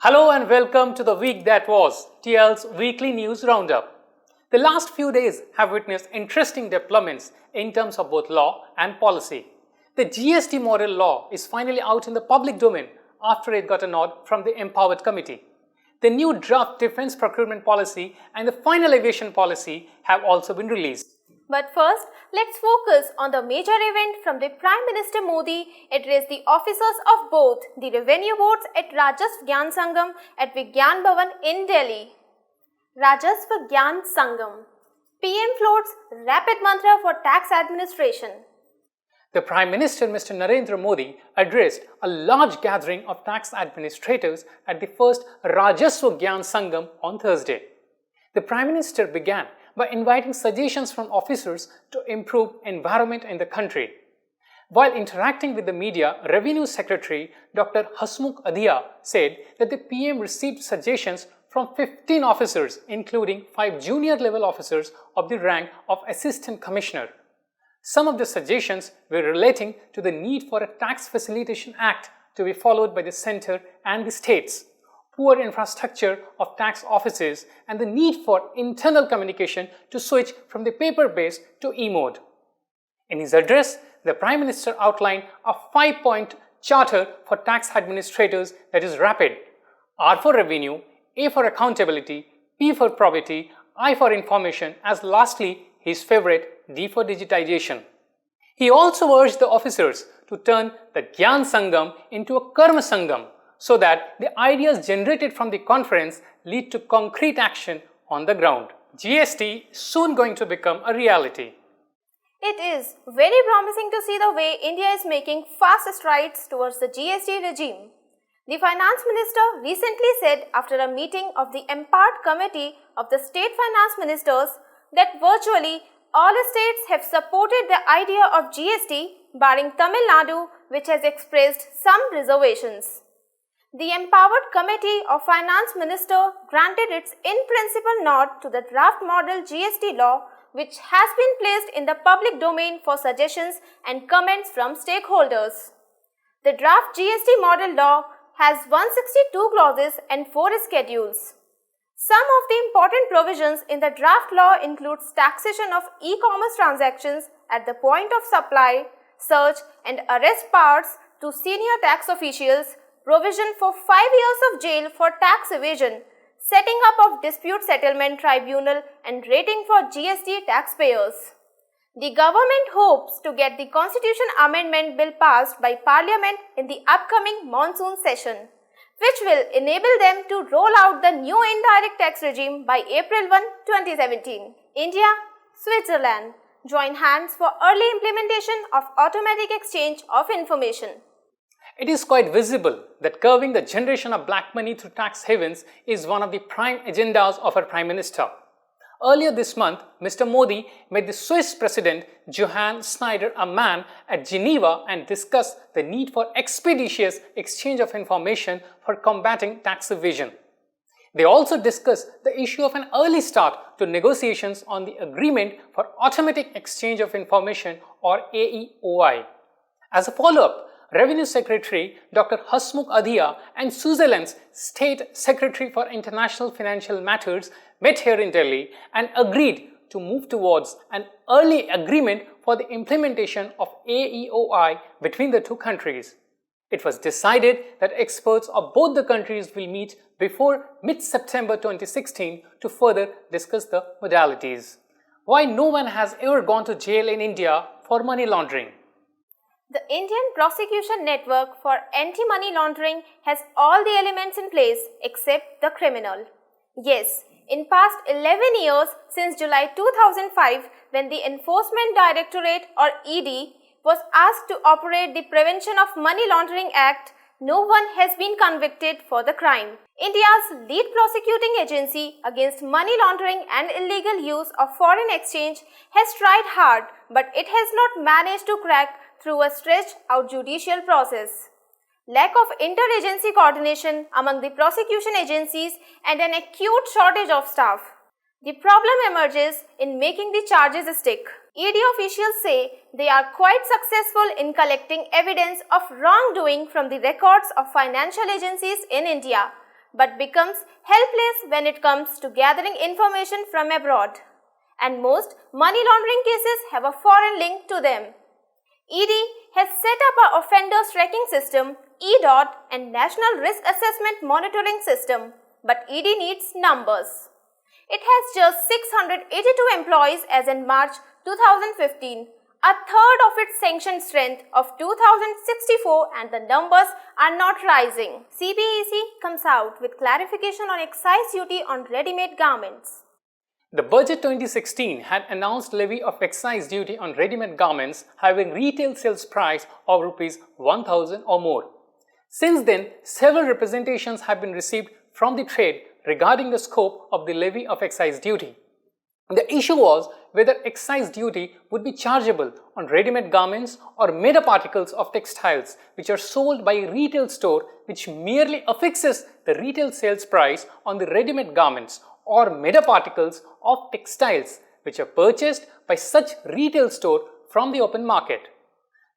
Hello and welcome to the week that was, TIOL's weekly news roundup. The last few days have witnessed interesting developments in terms of both law and policy. The GST model law is finally out in the public domain after it got a nod from the Empowered Committee. The new draft defense procurement policy and the final aviation policy have also been released. But first, let's focus on the major event from the Prime Minister Modi addressed the officers of both the revenue boards at Rajastv Gyan Sangam at Vigyan Bhavan in Delhi. Rajastv Gyan Sangam. PM floats rapid mantra for tax administration. The Prime Minister Mr. Narendra Modi addressed a large gathering of tax administrators at the first Rajastv Gyan Sangam on Thursday. The Prime Minister began by inviting suggestions from officers to improve environment in the country. While interacting with the media, Revenue Secretary Dr. Hasmukh Adhia said that the PM received suggestions from 15 officers, including 5 junior level officers of the rank of Assistant Commissioner. Some of the suggestions were relating to the need for a Tax Facilitation Act to be followed by the centre and the states, poor infrastructure of tax offices, and the need for internal communication to switch from the paper-based to e-mode. In his address, the Prime Minister outlined a 5-point charter for tax administrators that is rapid: R for revenue, A for accountability, P for probity, I for information, as lastly his favorite, D for digitization. He also urged the officers to turn the Gyan Sangam into a Karma Sangam, so that the ideas generated from the conference lead to concrete action on the ground. GST is soon going to become a reality. It is very promising to see the way India is making fast strides towards the GST regime. The Finance Minister recently said after a meeting of the Empowered Committee of the State Finance Ministers that virtually all states have supported the idea of GST, barring Tamil Nadu, which has expressed some reservations. The Empowered Committee of Finance Minister granted its in-principle nod to the draft model GST law, which has been placed in the public domain for suggestions and comments from stakeholders. The draft GST model law has 162 clauses and 4 schedules. Some of the important provisions in the draft law includes taxation of e-commerce transactions at the point of supply, search and arrest powers to senior tax officials, provision for 5 years of jail for tax evasion, setting up of dispute settlement tribunal and rating for GST taxpayers. The government hopes to get the constitution amendment bill passed by Parliament in the upcoming monsoon session, which will enable them to roll out the new indirect tax regime by April 1, 2017. India, Switzerland join hands for early implementation of automatic exchange of information. It is quite visible that curbing the generation of black money through tax havens is one of the prime agendas of our Prime Minister. Earlier this month, Mr. Modi met the Swiss President Johann Schneider-Ammann at Geneva and discussed the need for expeditious exchange of information for combating tax evasion. They also discussed the issue of an early start to negotiations on the Agreement for Automatic Exchange of Information, or AEOI. As a follow-up, Revenue Secretary Dr. Hasmukh Adhia and Switzerland's State Secretary for International Financial Matters met here in Delhi and agreed to move towards an early agreement for the implementation of AEOI between the two countries. It was decided that experts of both the countries will meet before mid-September 2016 to further discuss the modalities. Why no one has ever gone to jail in India for money laundering? The Indian Prosecution Network for Anti-Money Laundering has all the elements in place except the criminal. Yes, in past 11 years since July 2005, when the Enforcement Directorate or ED was asked to operate the Prevention of Money Laundering Act, no one has been convicted for the crime. India's lead prosecuting agency against money laundering and illegal use of foreign exchange has tried hard, but it has not managed to crack through a stretched-out judicial process. Lack of interagency coordination among the prosecution agencies and an acute shortage of staff. The problem emerges in making the charges stick. ED officials say they are quite successful in collecting evidence of wrongdoing from the records of financial agencies in India, but becomes helpless when it comes to gathering information from abroad. And most money laundering cases have a foreign link to them. ED has set up an offenders tracking system, EDOT, and National Risk Assessment Monitoring System, but ED needs numbers. It has just 682 employees as in March 2015, a third of its sanctioned strength of 2064, and the numbers are not rising. CBEC comes out with clarification on excise duty on ready-made garments. The Budget 2016 had announced levy of excise duty on ready-made garments having retail sales price of Rs 1,000 or more. Since then, several representations have been received from the trade regarding the scope of the levy of excise duty. The issue was whether excise duty would be chargeable on ready-made garments or made-up articles of textiles which are sold by a retail store which merely affixes the retail sales price on the ready-made garments, or made-up articles of textiles which are purchased by such retail store from the open market.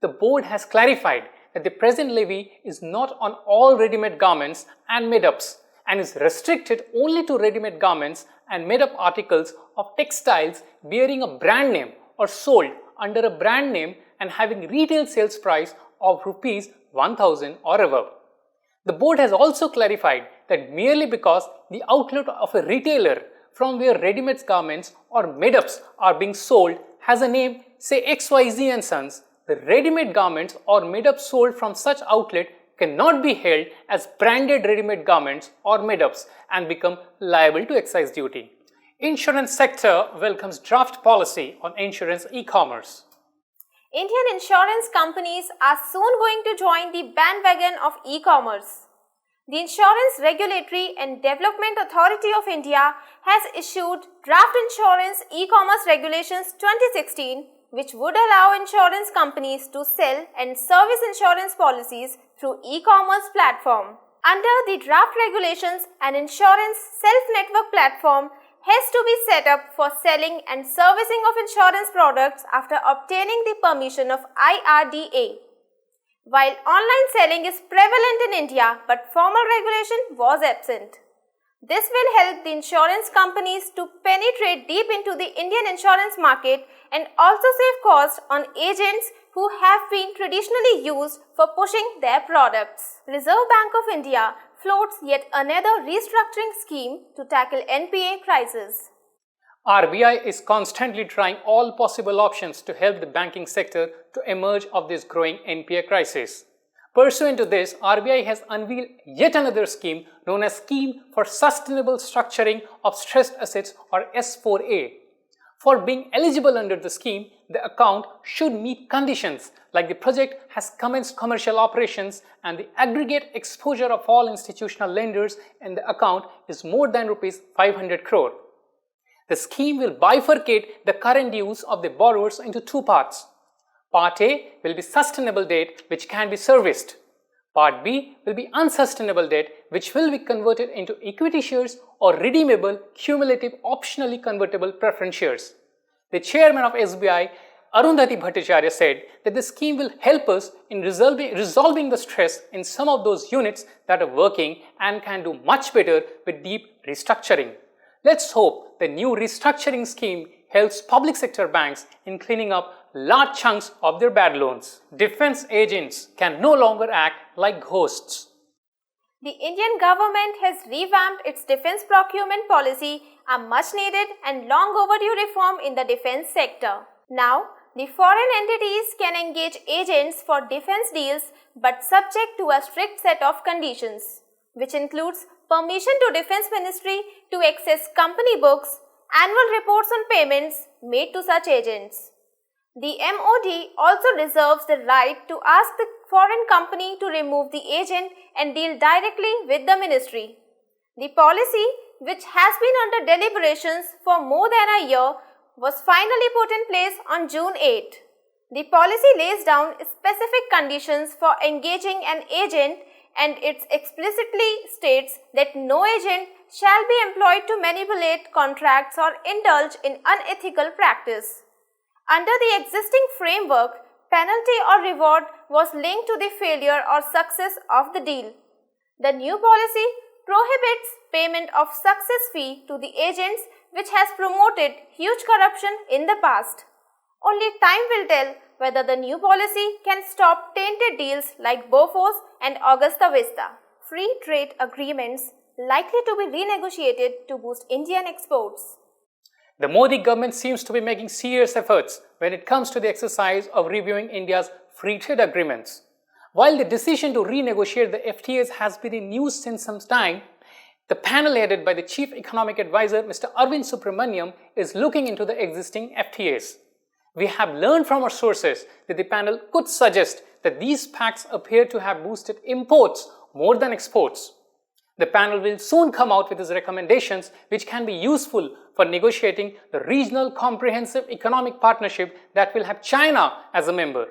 The board has clarified that the present levy is not on all ready-made garments and made-ups and is restricted only to ready-made garments and made-up articles of textiles bearing a brand name or sold under a brand name and having retail sales price of Rs 1,000 or above. The board has also clarified that merely because the outlet of a retailer from where ready-made garments or made-ups are being sold has a name, say XYZ and Sons, the ready-made garments or made-ups sold from such outlet cannot be held as branded ready-made garments or made-ups and become liable to excise duty. Insurance sector welcomes draft policy on insurance e-commerce. Indian insurance companies are soon going to join the bandwagon of e-commerce. The Insurance Regulatory and Development Authority of India has issued Draft Insurance E-commerce Regulations 2016, which would allow insurance companies to sell and service insurance policies through e-commerce platform. Under the draft regulations, an insurance self-network platform has to be set up for selling and servicing of insurance products after obtaining the permission of IRDA. While online selling is prevalent in India, but formal regulation was absent. This will help the insurance companies to penetrate deep into the Indian insurance market and also save costs on agents who have been traditionally used for pushing their products. Reserve Bank of India floats yet another restructuring scheme to tackle NPA crisis. RBI is constantly trying all possible options to help the banking sector to emerge of this growing NPA crisis. Pursuant to this, RBI has unveiled yet another scheme known as Scheme for Sustainable Structuring of Stressed Assets, or S4A. For being eligible under the scheme, the account should meet conditions like the project has commenced commercial operations and the aggregate exposure of all institutional lenders in the account is more than Rs 500 crore. The scheme will bifurcate the current dues of the borrowers into two parts. Part A will be sustainable debt which can be serviced. Part B will be unsustainable debt which will be converted into equity shares or redeemable, cumulative, optionally convertible preference shares. The chairman of SBI, Arundhati Bhattacharya, said that the scheme will help us in resolving the stress in some of those units that are working and can do much better with deep restructuring. Let's hope the new restructuring scheme helps public sector banks in cleaning up large chunks of their bad loans. Defense agents can no longer act like ghosts. The Indian government has revamped its defense procurement policy, a much needed and long overdue reform in the defense sector. Now, the foreign entities can engage agents for defense deals but subject to a strict set of conditions, which includes permission to Defense Ministry to access company books, annual reports on payments made to such agents. The MOD also reserves the right to ask the foreign company to remove the agent and deal directly with the ministry. The policy, which has been under deliberations for more than a year, was finally put in place on June 8. The policy lays down specific conditions for engaging an agent, and it explicitly states that no agent shall be employed to manipulate contracts or indulge in unethical practice. Under the existing framework, penalty or reward was linked to the failure or success of the deal. The new policy prohibits payment of success fee to the agents, which has promoted huge corruption in the past. Only time will tell whether the new policy can stop tainted deals like Bofors and Augusta Vista. Free trade agreements likely to be renegotiated to boost Indian exports. The Modi government seems to be making serious efforts when it comes to the exercise of reviewing India's free trade agreements. While the decision to renegotiate the FTAs has been in news since some time, the panel headed by the Chief Economic Advisor Mr. Arvind Subramaniam is looking into the existing FTAs. We have learned from our sources that the panel could suggest that these pacts appear to have boosted imports more than exports. The panel will soon come out with its recommendations, which can be useful for negotiating the regional comprehensive economic partnership that will have China as a member.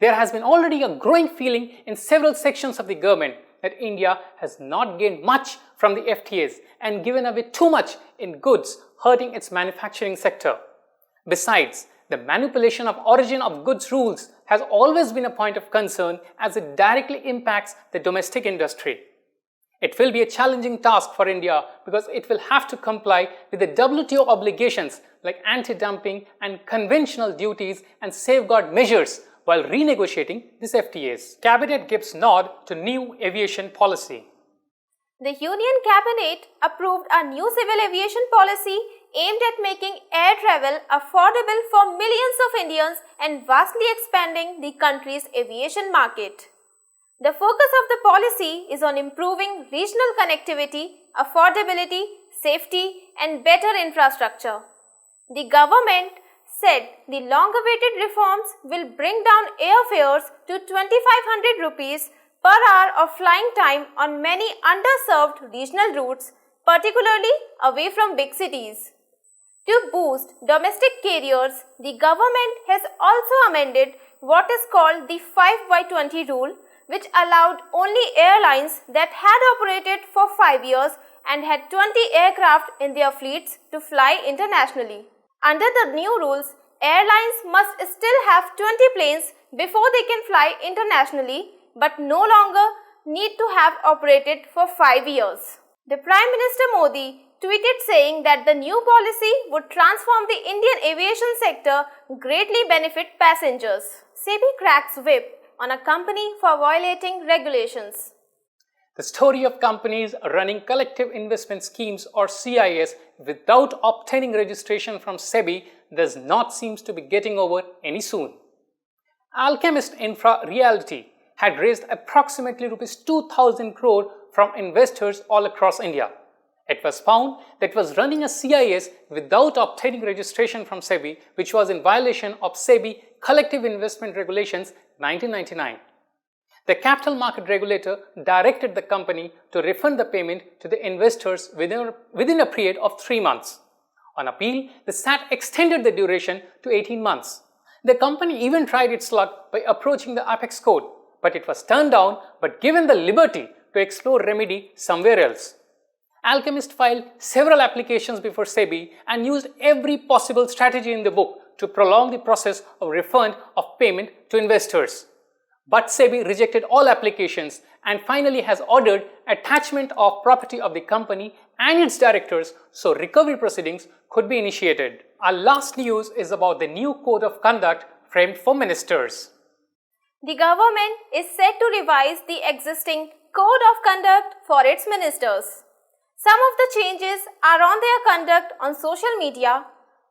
There has been already a growing feeling in several sections of the government that India has not gained much from the FTAs and given away too much in goods, hurting its manufacturing sector. Besides, the manipulation of origin of goods rules has always been a point of concern as it directly impacts the domestic industry. It will be a challenging task for India because it will have to comply with the WTO obligations like anti-dumping and conventional duties and safeguard measures while renegotiating these FTAs. Cabinet gives nod to new aviation policy. The Union Cabinet approved a new civil aviation policy aimed at making air travel affordable for millions of Indians and vastly expanding the country's aviation market. The focus of the policy is on improving regional connectivity, affordability, safety, and better infrastructure. The government said the long-awaited reforms will bring down airfares to 2,500 rupees per hour of flying time on many underserved regional routes, particularly away from big cities. To boost domestic carriers, the government has also amended what is called the 5/20 rule, which allowed only airlines that had operated for 5 years and had 20 aircraft in their fleets to fly internationally. Under the new rules, airlines must still have 20 planes before they can fly internationally, but no longer need to have operated for 5 years. The Prime Minister Modi tweeted saying that the new policy would transform the Indian aviation sector, greatly benefit passengers. SEBI cracks whip on a company for violating regulations. The story of companies running collective investment schemes or CIS without obtaining registration from SEBI does not seem to be getting over any soon. Alchemist Infra Realty had raised approximately Rs 2,000 crore from investors all across India. It was found that it was running a CIS without obtaining registration from SEBI, which was in violation of SEBI Collective Investment Regulations 1999. The capital market regulator directed the company to refund the payment to the investors within a period of 3 months. On appeal, the SAT extended the duration to 18 months. The company even tried its luck by approaching the Apex Court, but it was turned down but given the liberty to explore remedy somewhere else. Alchemist filed several applications before SEBI and used every possible strategy in the book to prolong the process of refund of payment to investors. But SEBI rejected all applications and finally has ordered attachment of property of the company and its directors so recovery proceedings could be initiated. Our last news is about the new code of conduct framed for ministers. The government is set to revise the existing code of conduct for its ministers. Some of the changes are on their conduct on social media,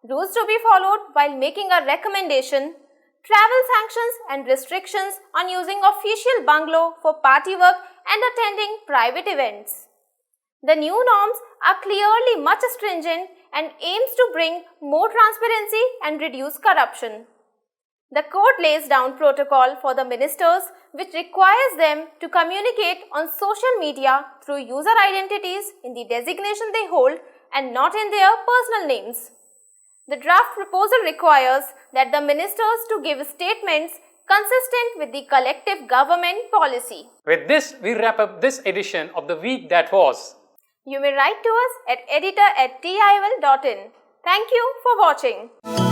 rules to be followed while making a recommendation, travel sanctions and restrictions on using official bungalow for party work and attending private events. The new norms are clearly much stringent and aims to bring more transparency and reduce corruption. The code lays down protocol for the ministers which requires them to communicate on social media through user identities in the designation they hold and not in their personal names. The draft proposal requires that the ministers to give statements consistent with the collective government policy. With this, we wrap up this edition of the week that was. You may write to us at editor@tiol.in. Thank you for watching.